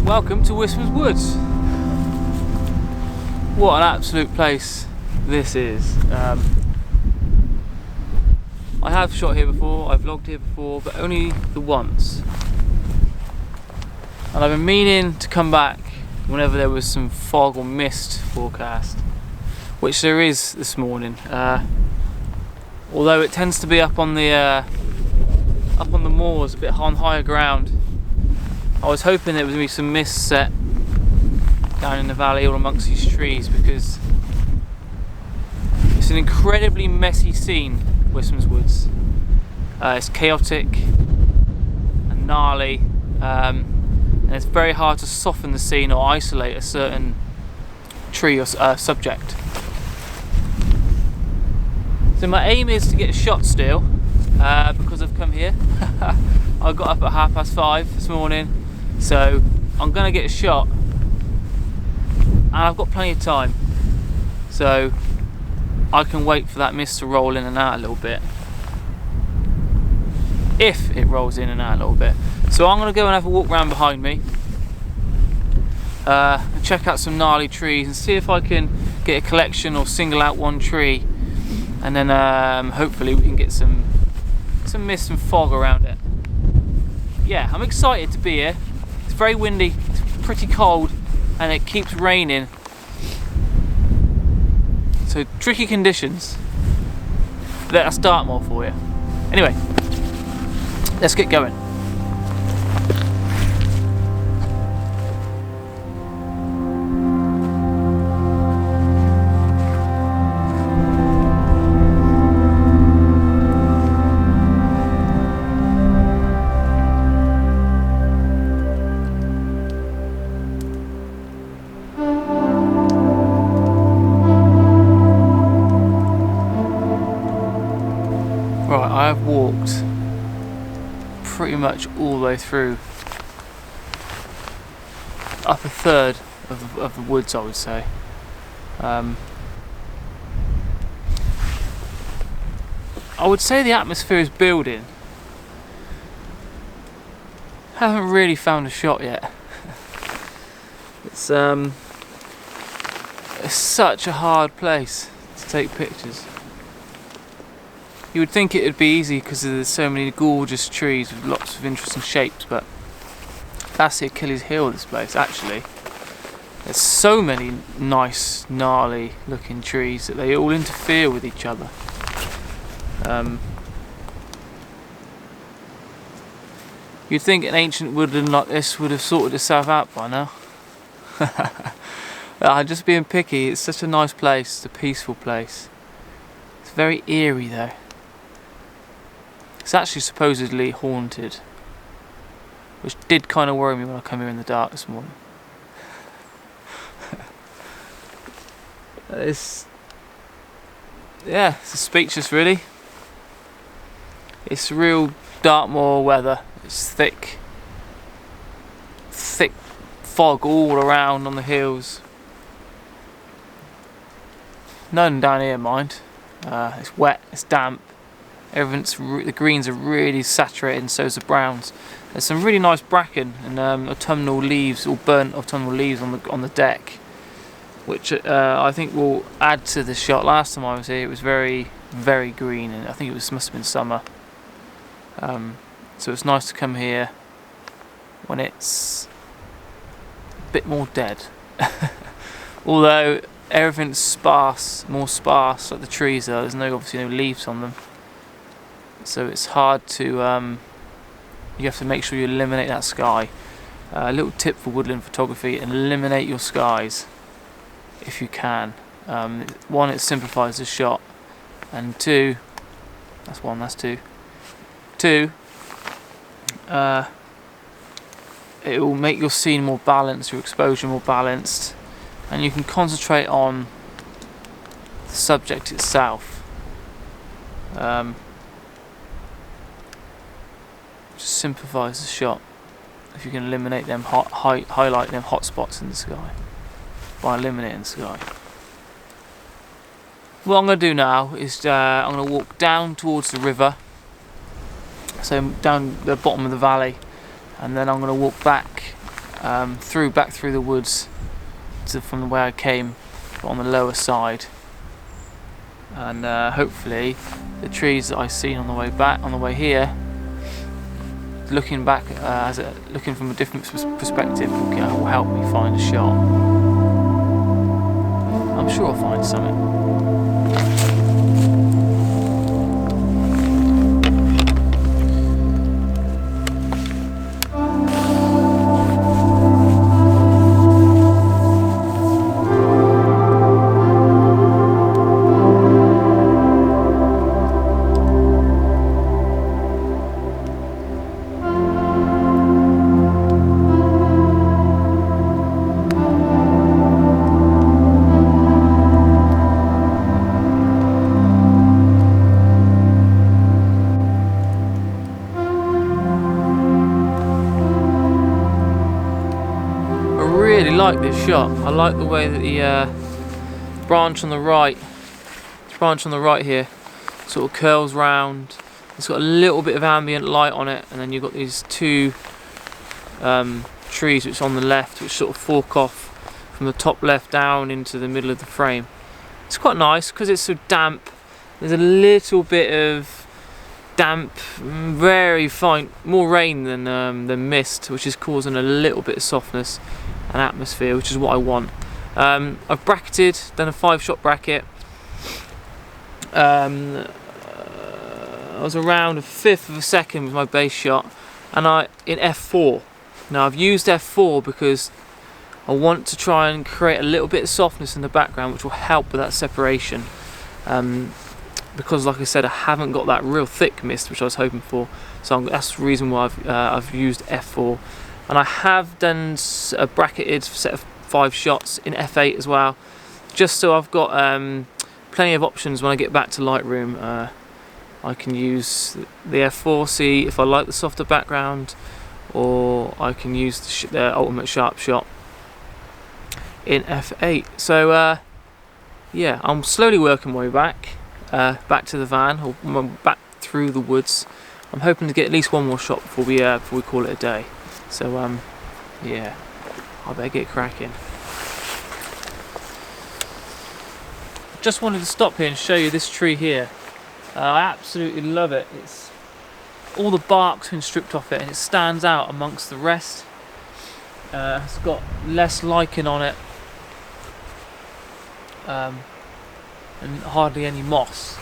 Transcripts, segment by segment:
Welcome to Wistmans Woods. What an absolute place this is. I have shot here before, I've vlogged here before, but only the once. And I've been meaning to come back whenever there was some fog or mist forecast, which there is this morning. Although it tends to be up on the moors, a bit on higher ground. I was hoping there was going to be some mist set down in the valley or amongst these trees, because it's an incredibly messy scene, Wistmans Woods. It's chaotic and gnarly, and it's very hard to soften the scene or isolate a certain tree or subject. So my aim is to get a shot still, because I've come here. I got up at 5:30 this morning. So I'm going to get a shot, and I've got plenty of time, so I can wait for that mist to roll in and out a little bit, if it rolls in and out a little bit. So I'm going to go and have a walk around behind me, and check out some gnarly trees and see if I can get a collection or single out one tree, and then hopefully we can get some mist and fog around it. Yeah, I'm excited to be here. It's very windy, it's pretty cold, and it keeps raining. So tricky conditions. That's Dartmoor for you. Anyway, let's get going. Right, I have walked pretty much all the way through, up a third of the woods, I would say. I would say the atmosphere is building. Haven't really found a shot yet. It's such a hard place to take pictures. You would think it would be easy because there's so many gorgeous trees with lots of interesting shapes, but that's the Achilles heel of this place, actually. There's so many nice, gnarly looking trees that they all interfere with each other. You'd think an ancient woodland like this would have sorted itself out by now. I'm just being picky. It's such a nice place, it's a peaceful place. It's very eerie though. It's actually supposedly haunted, which did kind of worry me when I come here in the dark this morning. It's speechless really. It's real Dartmoor weather. It's thick fog all around on the hills. None down here, mind. It's wet, it's damp. The greens are really saturated, and so is the browns. There's some really nice bracken and autumnal leaves, or burnt autumnal leaves on the deck, which I think will add to the shot. Last time I was here, it was very, very green, and I think it must have been summer. So it's nice to come here when it's a bit more dead. Although everything's sparse, more sparse, like the trees are. There's obviously no leaves on them. So it's hard to, you have to make sure you eliminate that sky. A little tip for woodland photography: eliminate your skies if you can. One, it simplifies the shot, and two, that's one, that's two. Two, it will make your scene more balanced, your exposure more balanced, and you can concentrate on the subject itself. Just simplifies the shot if you can eliminate them highlight them hot spots in the sky by eliminating the sky. What I'm going to do now is I'm going to walk down towards the river, so down the bottom of the valley, and then I'm going to walk back back through the woods from the way I came, but on the lower side, and hopefully the trees that I've seen on the way back, on the way here, looking back looking from a different perspective will help me find a shot. I'm sure I'll find something. I like this shot. I like the way that the branch on the right here sort of curls round. It's got a little bit of ambient light on it, and then you've got these two trees which on the left, which sort of fork off from the top left down into the middle of the frame. It's quite nice because it's so damp. There's a little bit of damp, very fine, more rain than mist, which is causing a little bit of softness and atmosphere, which is what I want. I've bracketed, done a 5-shot bracket. I was around 1/5 of a second with my base shot, and in f4. Now I've used f4 because I want to try and create a little bit of softness in the background, which will help with that separation. Because, like I said, I haven't got that real thick mist which I was hoping for, so that's the reason why I've used f4. And I have done a bracketed set of 5 shots in f8 as well, just so I've got plenty of options when I get back to Lightroom. I can use the f4, see if I like the softer background, or I can use the ultimate sharp shot in f8. So yeah, I'm slowly working my way back to the van, or back through the woods. I'm hoping to get at least one more shot before we call it a day. So yeah, I better get cracking. Just wanted to stop here and show you this tree here. I absolutely love it. It's all the bark's been stripped off it, and it stands out amongst the rest. It's got less lichen on it, and hardly any moss.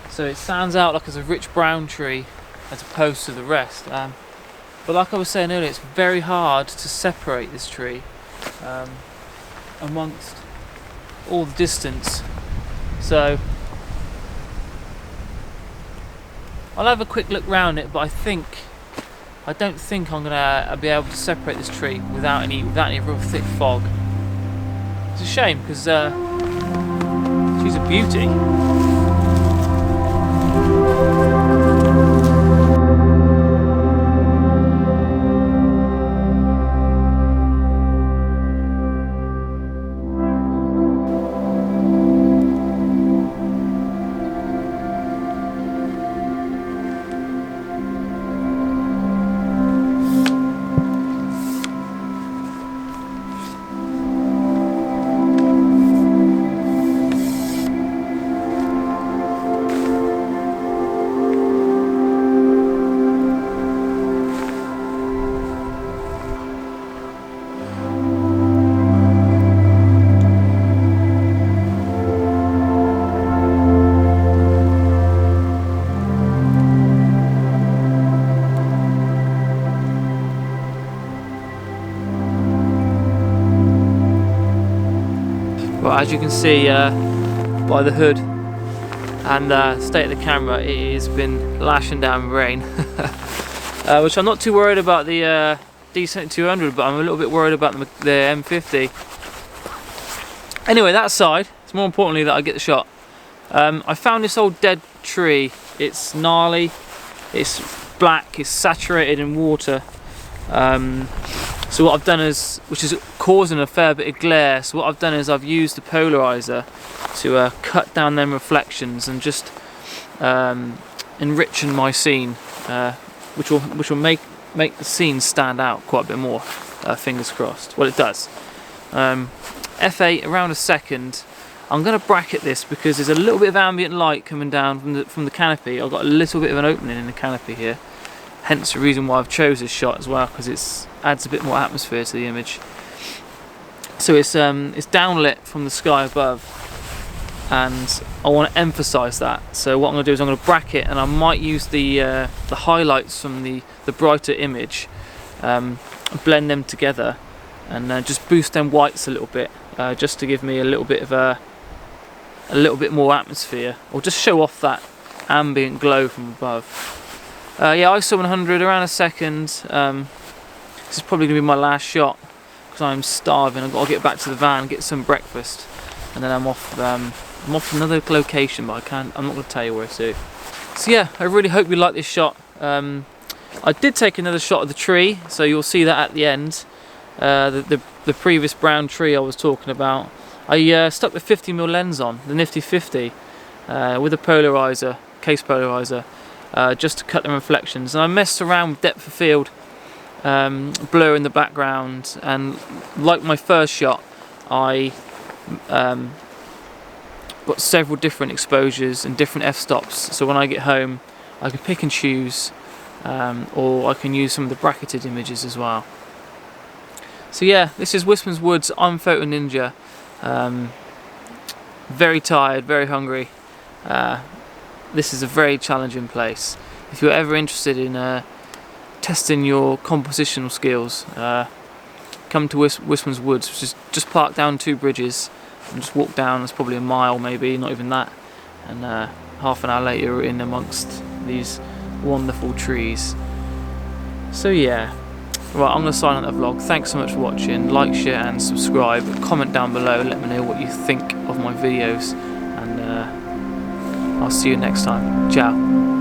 So it stands out like it's a rich brown tree as opposed to the rest. But like I was saying earlier, it's very hard to separate this tree amongst all the distance. So I'll have a quick look round it, but I don't think I'm gonna be able to separate this tree without any real thick fog. It's a shame because she's a beauty. Well, as you can see by the hood and state of the camera, it has been lashing down rain. Which I'm not too worried about the D7200, but I'm a little bit worried about the M50. Anyway, that aside, it's more importantly that I get the shot. I found this old dead tree. It's gnarly, it's black, it's saturated in water. So what I've done is, which is causing a fair bit of glare, so what I've done is I've used the polarizer to cut down them reflections and just enrichen my scene, which will make the scene stand out quite a bit more. fingers crossed. Well, it does. F8 around a second. I'm going to bracket this because there's a little bit of ambient light coming down from the canopy. I've got a little bit of an opening in the canopy here, hence the reason why I've chose this shot as well, because it adds a bit more atmosphere to the image. So it's downlit from the sky above, and I want to emphasise that. So what I'm going to do is I'm going to bracket, and I might use the highlights from the brighter image, blend them together, and just boost them whites a little bit, just to give me a little bit more atmosphere, or just show off that ambient glow from above. Yeah, ISO 100 around a second. This is probably going to be my last shot because I'm starving. I've got to get back to the van, get some breakfast, and then I'm off. I'm off to another location, but I'm not going to tell you where to. So yeah, I really hope you like this shot. I did take another shot of the tree, so you'll see that at the end. The previous brown tree I was talking about. I stuck the 50mm lens on, the Nifty 50, with a polarizer, case polarizer, just to cut the reflections. And I messed around with depth of field, blur in the background, and like my first shot, I got several different exposures and different f-stops. So when I get home, I can pick and choose, or I can use some of the bracketed images as well. So yeah, this is Wistmans Woods. I'm Photoninja. Very tired, very hungry. This is a very challenging place. If you're ever interested in testing your compositional skills, come to Wistmans Woods, which is just park down 2 bridges and just walk down. It's probably a mile, maybe, not even that. And half an hour later, you're in amongst these wonderful trees. So yeah. Right, I'm going to sign on the vlog. Thanks so much for watching. Like, share and subscribe. Comment down below, let me know what you think of my videos, and I'll see you next time. Ciao.